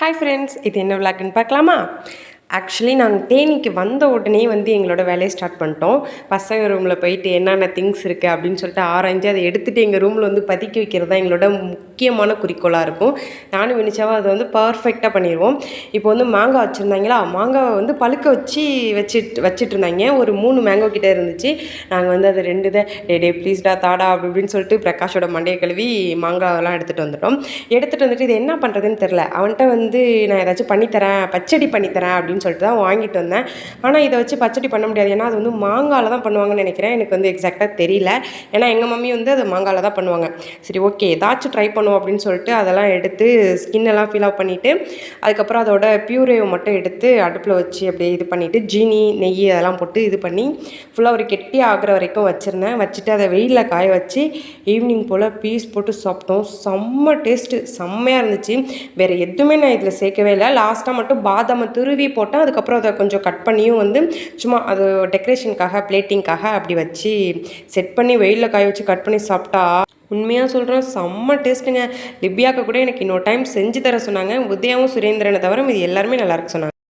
Hi friends, இது என்ன விளாக்குன்னு பார்க்கலாமா? ஆக்சுவலி நாங்கள் தேனிக்கு வந்த உடனே எங்களோட வேலையை ஸ்டார்ட் பண்ணிட்டோம். பசங்க ரூமில் போயிட்டு என்னென்ன திங்ஸ் இருக்குது அப்படின்னு சொல்லிட்டு ஆராய்ஞ்சு அதை எடுத்துகிட்டு எங்கள் ரூமில் பதுக்கி வைக்கிறது தான் எங்களோட முக்கியமான குறிக்கோளாக இருக்கும். நானும் வினிஷாவும் அதை பர்ஃபெக்டாக பண்ணிடுவோம். இப்போ மாங்காய் வச்சுருந்தாங்களா, மாங்காவை பழுக்க வச்சுட்டு இருந்தாங்க. ஒரு 3 மேங்கோ கிட்டே இருந்துச்சு. நாங்கள் அது 2 இதை டே ப்ளீஸ்டா தாடா அப்படின்னு சொல்லிட்டு பிரகாஷோட மண்டையை கழுவி மாங்காவெல்லாம் எடுத்துகிட்டு வந்துட்டு இது என்ன பண்ணுறதுன்னு தெரில. அவன்கிட்ட நான் ஏதாச்சும் பண்ணித்தரேன், பச்சடி பண்ணித்தரேன் அப்படின்னு சொல்லிட்டு தான் வாங்கிட்டு வந்தேன். ஆனால் இதை வச்சு பச்சடி பண்ண முடியாது. ஏன்னா அது மாங்காயில் தான் பண்ணுவாங்கன்னு நினைக்கிறேன். எனக்கு எக்ஸாக்டாக தெரியல. ஏன்னா எங்கள் மம்மி அது மாங்காயில் தான் பண்ணுவாங்க. சரி, ஓகே, ஏதாச்சும் ட்ரை பண்ணுவோம் அப்படின்னு சொல்லிட்டு அதெல்லாம் எடுத்து ஸ்கின்னெல்லாம் ஃபில் அப் பண்ணிவிட்டு அதுக்கப்புறம் அதோட பியூரேவை மட்டும் எடுத்து அடுப்பில் வச்சு அப்படியே இது பண்ணிவிட்டு ஜீனி நெய் அதெல்லாம் போட்டு இது பண்ணி ஃபுல்லாக ஒரு கெட்டி ஆகிற வரைக்கும் வச்சுருந்தேன். வச்சுட்டு அதை வெயிலில் காய வச்சு ஈவினிங் போல் பீஸ் போட்டு சாப்பிட்டோம். செம்ம டேஸ்ட்டு, செம்மையாக இருந்துச்சு. வேறு எதுவுமே நான் இதில் சேர்க்கவே இல்லை. லாஸ்ட்டாக மட்டும் பாதாமை துருவி போட்டேன். அதுக்கப்புறம் அதை கொஞ்சம் கட் பண்ணியும் சும்மா அது டெக்கரேஷனுக்காக பிளேட்டிங்காக அப்படி வச்சு செட் பண்ணி வெயிலில் காய வச்சு கட் பண்ணி சாப்பிட்டா உண்மையாக சொல்கிறேன், செம்ம டேஸ்ட்டுங்க. லிபியாவுக்கு கூட எனக்கு இன்னொரு டைம் செஞ்சு தர சொன்னாங்க. உதயாவும் சுரேந்திரனை தவிர இது எல்லாருமே நல்லாயிருக்கு சொன்னாங்க.